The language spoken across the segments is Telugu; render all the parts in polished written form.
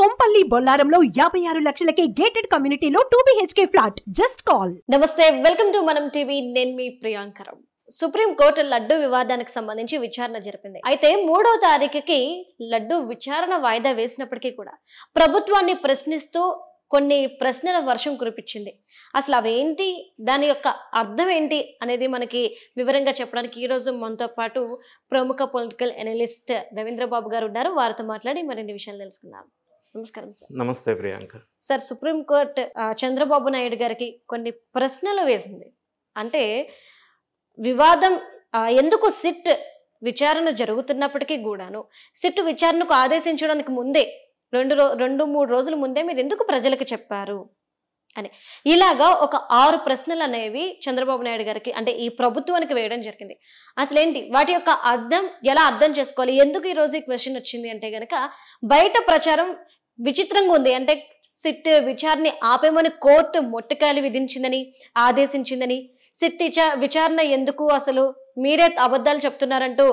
కొంపల్లి బొల్లారంలో 56 లక్షలకే గేటెడ్ కమ్యూనిటీలో 2 BHK ఫ్లాట్. Just call. నమస్తే, వెల్కమ్ టు మనం టీవీ. నేను మీ ప్రియాంకరం. సుప్రీం కోర్టు లడ్డు వివాదానికి సంబంధించి విచారణ జరిపింది. అయితే 3వ తారీఖుకి లడ్డు విచారణ వాయిదా వేసినప్పటికీ కూడా ప్రభుత్వాన్ని ప్రశ్నిస్తూ కొన్ని ప్రశ్నల వర్షం కురిపించింది. అసలు అవేంటి, దాని యొక్క అర్థం ఏంటి అనేది మనకి వివరంగా చెప్పడానికి ఈరోజు మనతో పాటు ప్రముఖ పొలిటికల్ అనలిస్ట్ రవీంద్రబాబు గారు ఉన్నారు. వారితో మాట్లాడి మరిన్ని విషయాలు తెలుసుకుందాం. నమస్కారం సార్. నమస్తే ప్రియాంక. సార్, సుప్రీంకోర్టు చంద్రబాబు నాయుడు గారికి కొన్ని ప్రశ్నలు వేసింది. అంటే వివాదం ఎందుకు సిట్ విచారణ జరుగుతున్నప్పటికీ కూడాను సిట్ విచారణకు ఆదేశించడానికి ముందే 2-3 రోజుల ముందే మీరు ఎందుకు ప్రజలకు చెప్పారు అని ఇలాగా ఒక 6 ప్రశ్నలు అనేవి చంద్రబాబు నాయుడు గారికి అంటే ఈ ప్రభుత్వానికి వేయడం జరిగింది. అసలేంటి వాటి యొక్క అర్థం, ఎలా అర్థం చేసుకోవాలి, ఎందుకు ఈ రోజు ఈ క్వశ్చన్ వచ్చింది అంటే గనక బయట ప్రచారం విచిత్రంగా ఉంది. అంటే సిట్ విచారణ ఆపేమని కోర్టు మొట్టికాయలు విధించిందని, ఆదేశించిందని, సిట్ విచారణ ఎందుకు, అసలు మీరే అబద్ధాలు చెప్తున్నారంటూ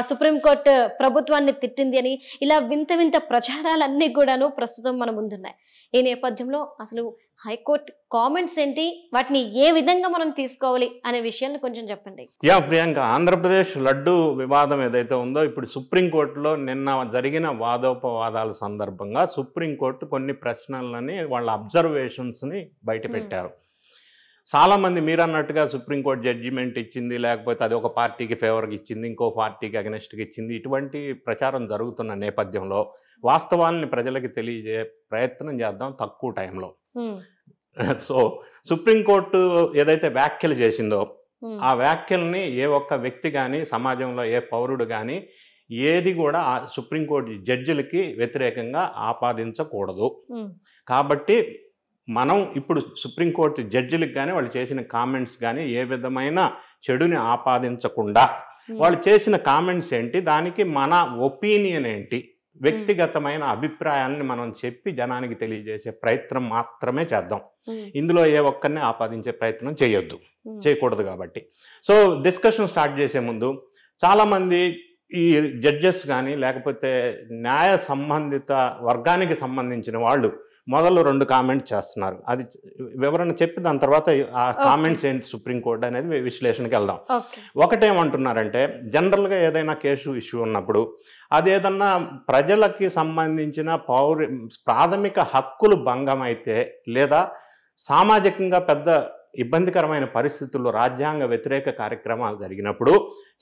సుప్రీంకోర్టు ప్రభుత్వాన్ని తిట్టింది అని, ఇలా వింత వింత ప్రచారాలన్నీ కూడాను ప్రస్తుతం మన ముందున్నాయి. ఈ నేపథ్యంలో అసలు హైకోర్టు కామెంట్స్ ఏంటి, వాటిని ఏ విధంగా మనం తీసుకోవాలి అనే విషయాన్ని కొంచెం చెప్పండి. ప్రియాంక, ఆంధ్రప్రదేశ్ లడ్డు వివాదం ఏదైతే ఉందో ఇప్పుడు సుప్రీంకోర్టులో నిన్న జరిగిన వాదోపవాదాల సందర్భంగా సుప్రీంకోర్టు కొన్ని ప్రశ్నలని వాళ్ళ అబ్జర్వేషన్స్ని బయట పెట్టారు. చాలామంది మీరు అన్నట్టుగా సుప్రీంకోర్టు జడ్జిమెంట్ ఇచ్చింది, లేకపోతే అది ఒక పార్టీకి ఫేవర్గా ఇచ్చింది, ఇంకో పార్టీకి అగెనెస్ట్గా ఇచ్చింది, ఇటువంటి ప్రచారం జరుగుతున్న నేపథ్యంలో వాస్తవాలని ప్రజలకి తెలియజే ప్రయత్నం చేద్దాం తక్కువ టైంలో. సో సుప్రీంకోర్టు ఏదైతే వ్యాఖ్యలు చేసిందో ఆ వ్యాఖ్యల్ని ఏ ఒక్క వ్యక్తి కానీ, సమాజంలో ఏ పౌరుడు కానీ ఏది కూడా ఆ సుప్రీంకోర్టు జడ్జిలకి వ్యతిరేకంగా ఆపాదించకూడదు. కాబట్టి మనం ఇప్పుడు సుప్రీంకోర్టు జడ్జిలకు కానీ వాళ్ళు చేసిన కామెంట్స్ కానీ ఏ విధమైన చెడుని ఆపాదించకుండా వాళ్ళు చేసిన కామెంట్స్ ఏంటి, దానికి మన ఒపీనియన్ ఏంటి, వ్యక్తిగతమైన అభిప్రాయాలని మనం చెప్పి జనానికి తెలియజేసే ప్రయత్నం మాత్రమే చేద్దాం. ఇందులో ఏ ఒక్కరిని ఆపాదించే ప్రయత్నం చేయకూడదు. కాబట్టి సో డిస్కషన్ స్టార్ట్ చేసే ముందు చాలామంది ఈ జడ్జెస్ కానీ లేకపోతే న్యాయ సంబంధిత వర్గానికి సంబంధించిన వాళ్ళు మొదలు 2 కామెంట్స్ చేస్తున్నారు. అది వివరణ చెప్పి దాని తర్వాత ఆ కామెంట్స్ ఏంటి సుప్రీంకోర్టు అనేది విశ్లేషణకి వెళ్దాం. ఒకటేమంటున్నారంటే, జనరల్గా ఏదైనా కేసు ఇష్యూ ఉన్నప్పుడు అది ఏదన్నా ప్రజలకి సంబంధించిన ప్రాథమిక హక్కులు భంగం అయితే, లేదా సామాజికంగా పెద్ద ఇబ్బందికరమైన పరిస్థితుల్లో రాజ్యాంగ వ్యతిరేక కార్యక్రమాలు జరిగినప్పుడు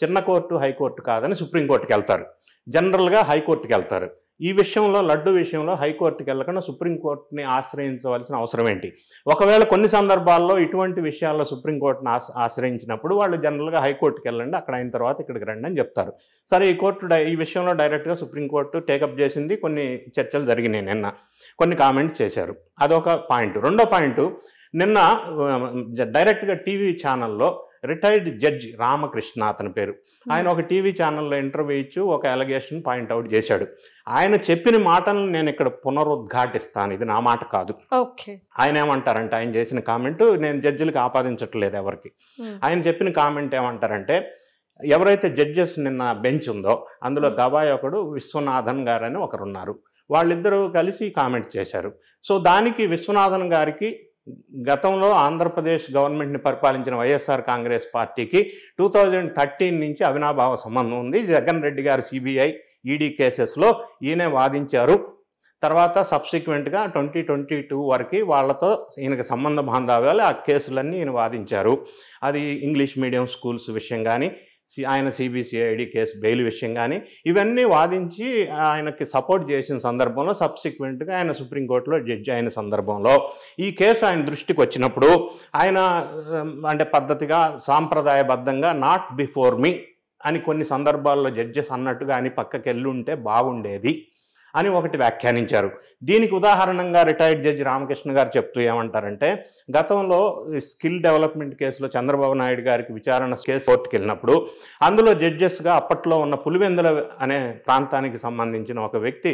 చిన్న కోర్టు, హైకోర్టు కాదని సుప్రీంకోర్టుకి వెళ్తారు. జనరల్గా హైకోర్టుకి వెళ్తారు. ఈ విషయంలో, లడ్డు విషయంలో హైకోర్టుకి వెళ్ళకుండా సుప్రీంకోర్టుని ఆశ్రయించవలసిన అవసరం ఏంటి? ఒకవేళ కొన్ని సందర్భాల్లో ఇటువంటి విషయాల్లో సుప్రీంకోర్టుని ఆశ్రయించినప్పుడు వాళ్ళు జనరల్గా హైకోర్టుకి వెళ్ళండి, అక్కడ అయిన తర్వాత ఇక్కడికి రండి అని చెప్తారు. సరే, ఈ విషయంలో డైరెక్ట్గా సుప్రీంకోర్టు టేకప్ చేసింది. కొన్ని చర్చలు జరిగినాయి, నిన్న కొన్ని కామెంట్స్ చేశారు. అదొక పాయింట్. రెండో పాయింట్, నిన్న డైరెక్ట్గా టీవీ ఛానల్లో రిటైర్డ్ జడ్జి రామకృష్ణ, అతని పేరు, ఆయన ఒక టీవీ ఛానల్లో ఇంటర్వ్యూ ఇచ్చి ఒక అలిగేషన్ పాయింట్అవుట్ చేశాడు. ఆయన చెప్పిన మాటలను నేను ఇక్కడ పునరుద్ఘాటిస్తాను, ఇది నా మాట కాదు. ఆయన ఏమంటారంటే, ఆయన చేసిన కామెంట్ నేను జడ్జిలకు ఆపాదించట్లేదు ఎవరికి. ఆయన చెప్పిన కామెంట్ ఏమంటారంటే, ఎవరైతే జడ్జెస్ నిన్న బెంచ్ ఉందో అందులో గవాయి ఒకడు, విశ్వనాథన్ గారు అని ఒకరున్నారు, వాళ్ళిద్దరూ కలిసి కామెంట్ చేశారు. సో దానికి విశ్వనాథన్ గారికి గతంలో ఆంధ్రప్రదేశ్ గవర్నమెంట్ని పరిపాలించిన వైఎస్ఆర్ కాంగ్రెస్ పార్టీకి 2013 నుంచి అవినాభావ సంబంధం ఉంది. జగన్ రెడ్డి గారు సిబిఐ, ఈడీ కేసెస్లో ఈయనే వాదించారు. తర్వాత సబ్సిక్వెంట్గా 2022 వరకు వాళ్ళతో ఈయనకి సంబంధ బాంధవ్యాలు, ఆ కేసులన్నీ ఈయన వాదించారు. అది ఇంగ్లీష్ మీడియం స్కూల్స్ విషయం కానీ, ఆయన సిబిసిఐడి కేసు బెయిల్ విషయం కానీ, ఇవన్నీ వాదించి ఆయనకి సపోర్ట్ చేసిన సందర్భంలో సబ్సిక్వెంట్గా ఆయన సుప్రీంకోర్టులో జడ్జి అయిన సందర్భంలో ఈ కేసు ఆయన దృష్టికి వచ్చినప్పుడు ఆయన అంటే పద్ధతిగా సాంప్రదాయబద్ధంగా నాట్ బిఫోర్ మీ అని కొన్ని సందర్భాల్లో జడ్జెస్ అన్నట్టుగా అని పక్కకి వెళ్ళుంటే బాగుండేది అని ఒకటి వ్యాఖ్యానించారు. దీనికి ఉదాహరణంగా రిటైర్డ్ జడ్జి రామకృష్ణ గారు చెప్తూ ఏమంటారంటే, గతంలో స్కిల్ డెవలప్మెంట్ కేసులో చంద్రబాబు నాయుడు గారికి విచారణ కేసు కోర్టుకు వెళ్ళినప్పుడు అందులో జడ్జెస్గా అప్పట్లో ఉన్న పులివెందుల అనే ప్రాంతానికి సంబంధించిన ఒక వ్యక్తి,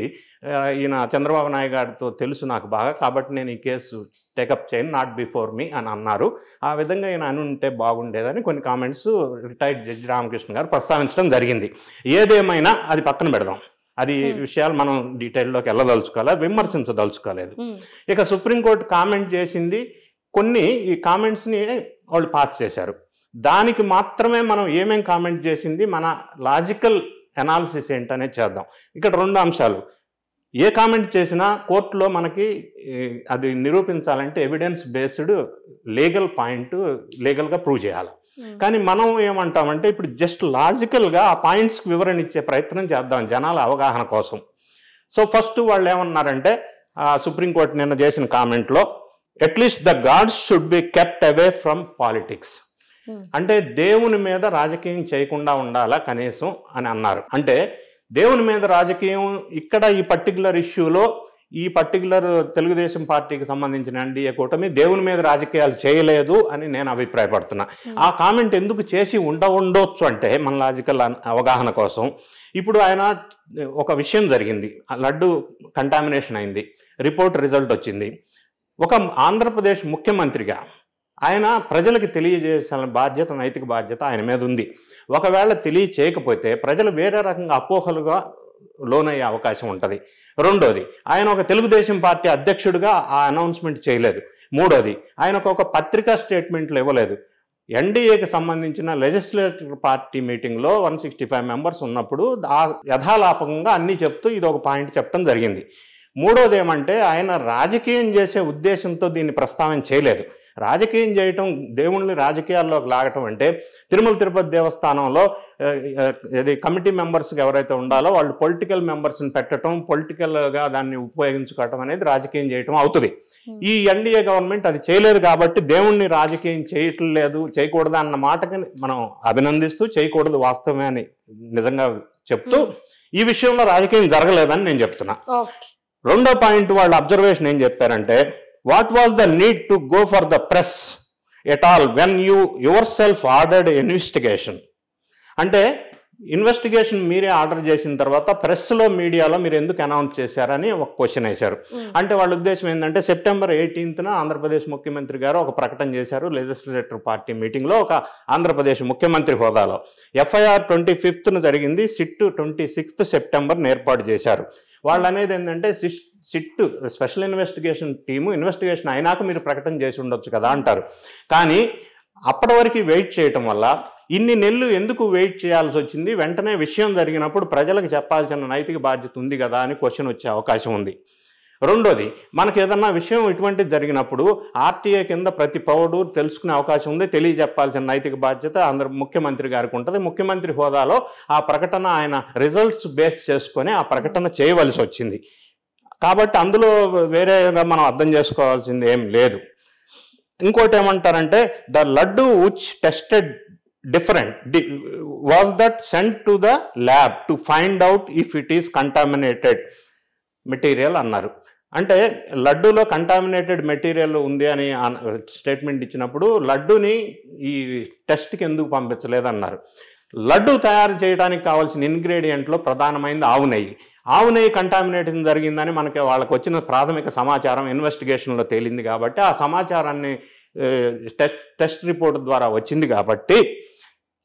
ఈయన చంద్రబాబు నాయుడు గారితో తెలుసు నాకు బాగా, కాబట్టి నేను ఈ కేసు టేకప్ చేయను, నాట్ బిఫోర్ మీ అని అన్నారు. ఆ విధంగా ఈయన అని ఉంటే బాగుండేదని కొన్ని కామెంట్స్ రిటైర్డ్ జడ్జి రామకృష్ణ గారు ప్రస్తావించడం జరిగింది. ఏదేమైనా అది పక్కన పెడదాం. అది విషయాలు మనం డీటెయిల్లోకి వెళ్ళదలుచుకోవాలి, విమర్శించదలుచుకోలేదు. ఇక సుప్రీంకోర్టు కామెంట్ చేసింది కొన్ని, ఈ కామెంట్స్ని వాళ్ళు పాస్ చేశారు. దానికి మాత్రమే మనం ఏమేం కామెంట్ చేసింది, మన లాజికల్ అనాలిసిస్ ఏంటనేది చేద్దాం. ఇక్కడ 2 అంశాలు. ఏ కామెంట్ చేసినా కోర్టులో మనకి అది నిరూపించాలంటే ఎవిడెన్స్ బేస్డ్ లీగల్ పాయింట్ లీగల్గా ప్రూవ్ చేయాలి. కానీ మనం ఏమంటామంటే ఇప్పుడు జస్ట్ లాజికల్గా ఆ పాయింట్స్కి వివరణ ఇచ్చే ప్రయత్నం చేద్దాం జనాల అవగాహన కోసం. సో ఫస్ట్ వాళ్ళు ఏమన్నారంటే, సుప్రీంకోర్టు నిన్న చేసిన కామెంట్లో, at least the gods should be kept away from politics. అంటే దేవుని మీద రాజకీయం చేయకుండా ఉండాలా కనీసం అని అన్నారు. అంటే దేవుని మీద రాజకీయం ఇక్కడ ఈ పర్టికులర్ ఇష్యూలో, ఈ పర్టికులర్ తెలుగుదేశం పార్టీకి సంబంధించిన ఎన్డీఏ కూటమి దేవుని మీద రాజకీయాలు చేయలేదు అని నేను అభిప్రాయపడుతున్నా. ఆ కామెంట్ ఎందుకు చేసి ఉండవచ్చు అంటే మన లాజికల్ అవగాహన కోసం, ఇప్పుడు ఆయన ఒక విషయం జరిగింది, లడ్డు కంటామినేషన్ అయింది, రిపోర్ట్ రిజల్ట్ వచ్చింది. ఒక ఆంధ్రప్రదేశ్ ముఖ్యమంత్రిగా ఆయన ప్రజలకు తెలియజేసిన బాధ్యత, నైతిక బాధ్యత ఆయన మీద ఉంది. ఒకవేళ తెలియచేయకపోతే ప్రజలు వేరే రకంగా అపోహలుగా లోనయ్యే అవకాశం ఉంటుంది. రెండోది, ఆయన ఒక తెలుగుదేశం పార్టీ అధ్యక్షుడిగా ఆ అనౌన్స్మెంట్ చేయలేదు. మూడోది, ఆయనకు ఒక పత్రికా స్టేట్మెంట్లు ఇవ్వలేదు. ఎన్డీఏకి సంబంధించిన లెజిస్లేటివ్ పార్టీ మీటింగ్లో 165 మెంబర్స్ ఉన్నప్పుడు ఆ యథాలాపకంగా అన్నీ చెప్తూ ఇది ఒక పాయింట్ చెప్పడం జరిగింది. మూడోది ఏమంటే, ఆయన రాజకీయం చేసే ఉద్దేశంతో దీన్ని ప్రస్తావన చేయలేదు. రాజకీయం చేయటం, దేవుళ్ళని రాజకీయాల్లోకి లాగటం అంటే తిరుమల తిరుపతి దేవస్థానంలో ఇది కమిటీ మెంబర్స్కి ఎవరైతే ఉండాలో వాళ్ళు పొలిటికల్ మెంబర్స్ని పెట్టడం, పొలిటికల్గా దాన్ని ఉపయోగించుకోవటం అనేది రాజకీయం చేయటం అవుతుంది. ఈ ఎన్డీఏ గవర్నమెంట్ అది చేయలేదు కాబట్టి దేవుణ్ణి రాజకీయం చేయటం లేదు, చేయకూడదు అన్న మాటకి మనం అభినందిస్తూ, చేయకూడదు వాస్తవమే అని నిజంగా చెప్తూ ఈ విషయంలో రాజకీయం జరగలేదని నేను చెప్తున్నా. రెండో పాయింట్, వాళ్ళ అబ్జర్వేషన్ ఏం చెప్పారంటే, what was the need to go for the press at all when you your self ordered investigation. అంటే ఇన్వెస్టిగేషన్ మీరే ఆర్డర్ చేసిన తర్వాత ప్రెస్లో, మీడియాలో మీరు ఎందుకు అనౌన్స్ చేశారని ఒక క్వశ్చన్ వేశారు. అంటే వాళ్ళ ఉద్దేశం ఏంటంటే, సెప్టెంబర్ 18న ఆంధ్రప్రదేశ్ ముఖ్యమంత్రి గారు ఒక ప్రకటన చేశారు లెజిస్లేటివ్ పార్టీ మీటింగ్లో, ఒక ఆంధ్రప్రదేశ్ ముఖ్యమంత్రి హోదాలో. ఎఫ్ఐఆర్ 25న జరిగింది, సిట్ 26th సెప్టెంబర్ ఏర్పాటు చేశారు. వాళ్ళు అనేది ఏంటంటే, SIT special investigation team investigation అయినాక మీరు ప్రకటన చేసి ఉండొచ్చు కదా అంటారు. కానీ అప్పటి వరకు వెయిట్ చేయటం వల్ల ఇన్ని నెలలు ఎందుకు వెయిట్ చేయాల్సి వచ్చింది, వెంటనే విషయం జరిగినప్పుడు ప్రజలకు చెప్పాల్సిన నైతిక బాధ్యత ఉంది కదా అని క్వశ్చన్ వచ్చే అవకాశం ఉంది. రెండోది, మనకు ఏదన్నా విషయం ఇటువంటిది జరిగినప్పుడు ఆర్టీఏ కింద ప్రతి పౌరుడు తెలుసుకునే అవకాశం ఉంది, తెలియజెప్పాల్సిన నైతిక బాధ్యత ముఖ్యమంత్రి గారికి ఉంటుంది. ముఖ్యమంత్రి హోదాలో ఆ ప్రకటన ఆయన రిజల్ట్స్ బేస్ చేసుకొని ఆ ప్రకటన చేయవలసి వచ్చింది. కాబట్టి అందులో వేరేగా మనం అర్థం చేసుకోవాల్సింది ఏం లేదు. ఇంకోటి ఏమంటారంటే, the laddu which tested different was that sent to the lab to find out if it is contaminated material అన్నారు. అంటే లడ్డూలో కంటామినేటెడ్ మెటీరియల్ ఉంది అని స్టేట్మెంట్ ఇచ్చినప్పుడు లడ్డూని ఈ టెస్ట్కి ఎందుకు పంపించలేదన్నారు. లడ్డు తయారు చేయడానికి కావాల్సిన ఇంగ్రీడియంట్లో ప్రధానమైనది ఆవు నెయ్యి. ఆవు నెయ్యి కంటామినేషన్ జరిగిందని మనకి వాళ్ళకి వచ్చిన ప్రాథమిక సమాచారం ఇన్వెస్టిగేషన్లో తేలింది కాబట్టి ఆ సమాచారాన్ని టెస్ట్ రిపోర్ట్ ద్వారా వచ్చింది కాబట్టి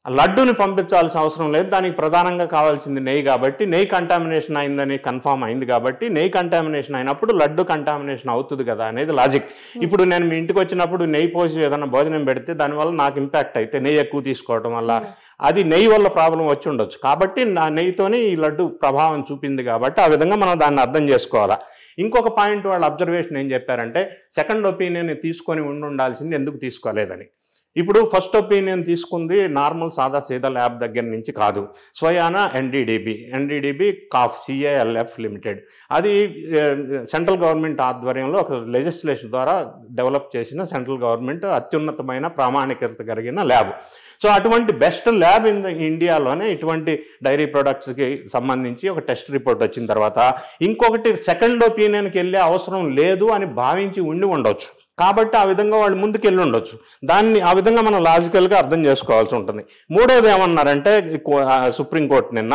లడ్డూని పంపించాల్సిన అవసరం లేదు. దానికి ప్రధానంగా కావాల్సింది నెయ్యి కాబట్టి నెయ్యి కంటామినేషన్ అయిందని కన్ఫామ్ అయింది కాబట్టి నెయ్యి కంటామినేషన్ అయినప్పుడు లడ్డు కంటామినేషన్ అవుతుంది కదా అనేది లాజిక్. ఇప్పుడు నేను మీ ఇంటికి వచ్చినప్పుడు నెయ్యి పోసి ఏదైనా భోజనం పెడితే దానివల్ల నాకు ఇంపాక్ట్ అయితే నెయ్యి ఎక్కువ తీసుకోవడం వల్ల అది నెయ్యి వల్ల ప్రాబ్లం వచ్చి ఉండొచ్చు. కాబట్టి నా నెయ్యితోని ఈ లడ్డు ప్రభావం చూపింది కాబట్టి ఆ విధంగా మనం దాన్ని అర్థం చేసుకోవాలా. ఇంకొక పాయింట్ వాళ్ళ అబ్జర్వేషన్ ఏం చెప్పారంటే, సెకండ్ ఒపీనియన్ తీసుకొని ఉండాల్సింది ఎందుకు తీసుకోలేదని. ఇప్పుడు ఫస్ట్ ఒపీనియన్ తీసుకుంది నార్మల్ సాదా సీదా ల్యాబ్ దగ్గర నుంచి కాదు, స్వయానా ఎన్డీడీబీ కాఫ్ CALF లిమిటెడ్. అది సెంట్రల్ గవర్నమెంట్ ఆధ్వర్యంలో ఒక లెజిస్లేషన్ ద్వారా డెవలప్ చేసిన సెంట్రల్ గవర్నమెంట్ అత్యున్నతమైన ప్రామాణికత కలిగిన ల్యాబ్. సో అటువంటి బెస్ట్ ల్యాబ్ ఇండియాలోనే ఇటువంటి డైరీ ప్రొడక్ట్స్కి సంబంధించి ఒక టెస్ట్ రిపోర్ట్ వచ్చిన తర్వాత ఇంకొకటి సెకండ్ ఒపీనియన్కి వెళ్ళే అవసరం లేదు అని భావించి ఉండొచ్చు. కాబట్టి ఆ విధంగా వాళ్ళు ముందుకు వెళ్ళి ఉండొచ్చు. దాన్ని ఆ విధంగా మనం లాజికల్గా అర్థం చేసుకోవాల్సి ఉంటుంది. మూడోది ఏమన్నారంటే, సుప్రీంకోర్టు నిన్న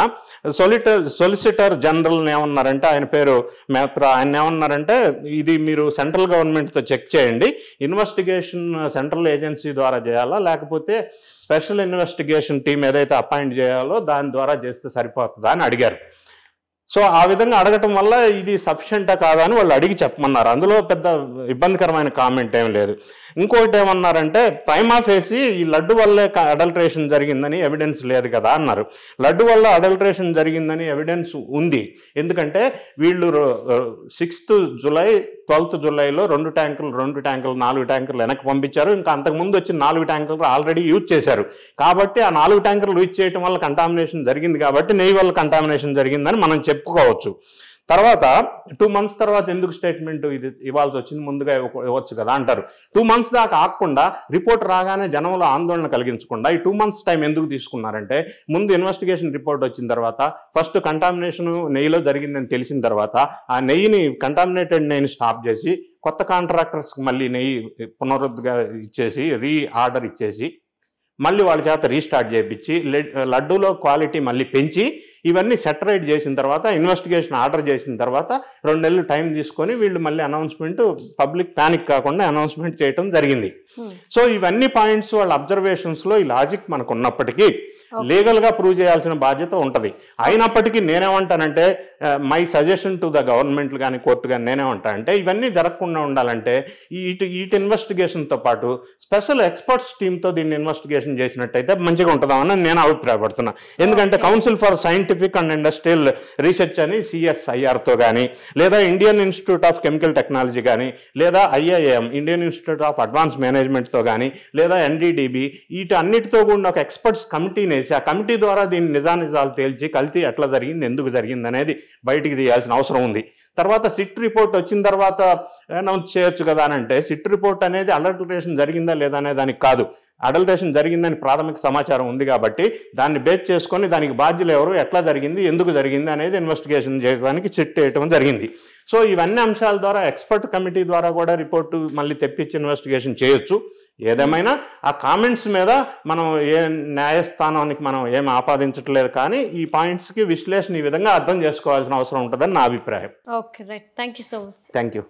సొలిసిటర్ జనరల్ ఏమన్నారంటే, ఆయన పేరు మేత్రా, ఆయన ఏమన్నారంటే, ఇది మీరు సెంట్రల్ గవర్నమెంట్తో చెక్ చేయండి, ఇన్వెస్టిగేషన్ సెంట్రల్ ఏజెన్సీ ద్వారా చేయాలా లేకపోతే స్పెషల్ ఇన్వెస్టిగేషన్ టీం ఏదైతే అపాయింట్ చేయాలో దాని ద్వారా చేస్తే సరిపోతుందా అని అడిగారు. సో ఆ విధంగా అడగటం వల్ల ఇది సఫిషియెంటా కాదా అని వాళ్ళు అడిగి చెప్పమన్నారు. అందులో పెద్ద ఇబ్బందికరమైన కామెంట్ ఏం లేదు. ఇంకోటి ఏమన్నారంటే ప్రైమా ఫేసి ఈ లడ్డు వల్లే అడల్ట్రేషన్ జరిగిందని ఎవిడెన్స్ లేదు కదా అన్నారు. లడ్డు వల్ల అడల్ట్రేషన్ జరిగిందని ఎవిడెన్స్ ఉంది. ఎందుకంటే వీళ్ళు 6th జూలై 12th జూలైలో 2 ట్యాంకులు 4 ట్యాంకులు వెనక్కి పంపించారు. ఇంకా అంతకుముందు వచ్చి 4 ట్యాంకులు ఆల్రెడీ యూజ్ చేశారు. కాబట్టి ఆ 4 ట్యాంకులు యూజ్ చేయడం వల్ల కంటామినేషన్ జరిగింది కాబట్టి నెయ్యి వల్ల కంటామినేషన్ జరిగిందని మనం చెప్పుకోవచ్చు. తర్వాత 2 months తర్వాత ఎందుకు స్టేట్మెంట్ ఇది ఇవ్వాల్సి వచ్చింది, ముందుగా ఇవ్వచ్చు కదా అంటారు. 2 months దాకా ఆగకుండా రిపోర్ట్ రాగానే జనంలో ఆందోళన కలిగించకుండా ఈ 2 months టైం ఎందుకు తీసుకున్నారంటే, ముందు ఇన్వెస్టిగేషన్ రిపోర్ట్ వచ్చిన తర్వాత ఫస్ట్ కంటామినేషన్ నెయ్యిలో జరిగిందని తెలిసిన తర్వాత ఆ నెయ్యిని కంటామినేటెడ్ నెయ్యిని స్టాప్ చేసి కొత్త కాంట్రాక్టర్స్కి మళ్ళీ నెయ్యి పునరుద్ధిగా ఇచ్చేసి ఆర్డర్ ఇచ్చేసి మళ్ళీ వాళ్ళ చేత రీస్టార్ట్ చేయించి లడ్డూలో క్వాలిటీ మళ్ళీ పెంచి ఇవన్నీ సెటరేట్ చేసిన తర్వాత ఇన్వెస్టిగేషన్ ఆర్డర్ చేసిన తర్వాత 2 నెలలు టైం తీసుకొని వీళ్ళు మళ్ళీ అనౌన్స్మెంట్ పబ్లిక్ ప్యానిక్ కాకుండా అనౌన్స్మెంట్ చేయడం జరిగింది. సో ఇవన్నీ పాయింట్స్ వాళ్ళ అబ్జర్వేషన్స్లో ఈ లాజిక్ మనకు ఉన్నప్పటికీ లీగల్గా ప్రూవ్ చేయాల్సిన బాధ్యత ఉంటుంది. అయినప్పటికీ నేనేమంటానంటే my suggestion to the government కానీ కోర్టు కానీ నేనేమంటానంటే ఇవన్నీ జరగకుండా ఉండాలంటే ఈ ఇన్వెస్టిగేషన్తో పాటు స్పెషల్ ఎక్స్పర్ట్స్ టీంతో దీన్ని ఇన్వెస్టిగేషన్ చేసినట్టయితే మంచిగా ఉంటుందామని నేను అభిప్రాయపడుతున్నా. ఎందుకంటే council for scientific and industrial research అని CSIRతో కానీ, లేదా Indian institute of chemical technology కానీ, లేదా IIM Indian institute of advance మేనేజ్మెంట్తో కానీ, లేదా NDDB వీటి అన్నిటితో కూడిన ఒక ఎక్స్పర్ట్స్ కమిటీని వేసి ఆ కమిటీ ద్వారా దీన్ని నిజానిజాలు తేల్చి కల్తీ ఎట్లా జరిగింది, ఎందుకు జరిగింది అనేది బయటికి తీయాల్సిన అవసరం ఉంది. తర్వాత సిట్ రిపోర్ట్ వచ్చిన తర్వాత అనౌన్స్ చేయొచ్చు కదా అని అంటే, సిట్ రిపోర్ట్ అనేది అడల్టరేషన్ జరిగిందా లేదా అనే దానికి కాదు. అడల్టరేషన్ జరిగిందని ప్రాథమిక సమాచారం ఉంది కాబట్టి దాన్ని బేస్ చేసుకొని దానికి బాధ్యులు ఎవరు, ఎట్లా జరిగింది, ఎందుకు జరిగింది అనేది ఇన్వెస్టిగేషన్ చేయడానికి సిట్ వేయటం జరిగింది. సో ఇవన్నీ అంశాల ద్వారా ఎక్స్పర్ట్ కమిటీ ద్వారా కూడా రిపోర్టు మళ్ళీ తెప్పించి ఇన్వెస్టిగేషన్ చేయొచ్చు. ఏదేమైనా ఆ కామెంట్స్ మీద మనం ఏ న్యాయస్థానానికి మనం ఏం ఆపాదించట్లేదు, కానీ ఈ పాయింట్స్కి విశ్లేషణ ఈ విధంగా అర్థం చేసుకోవాల్సిన అవసరం ఉంటుందని నా అభిప్రాయం. Okay, right. Thank you so much. Thank you.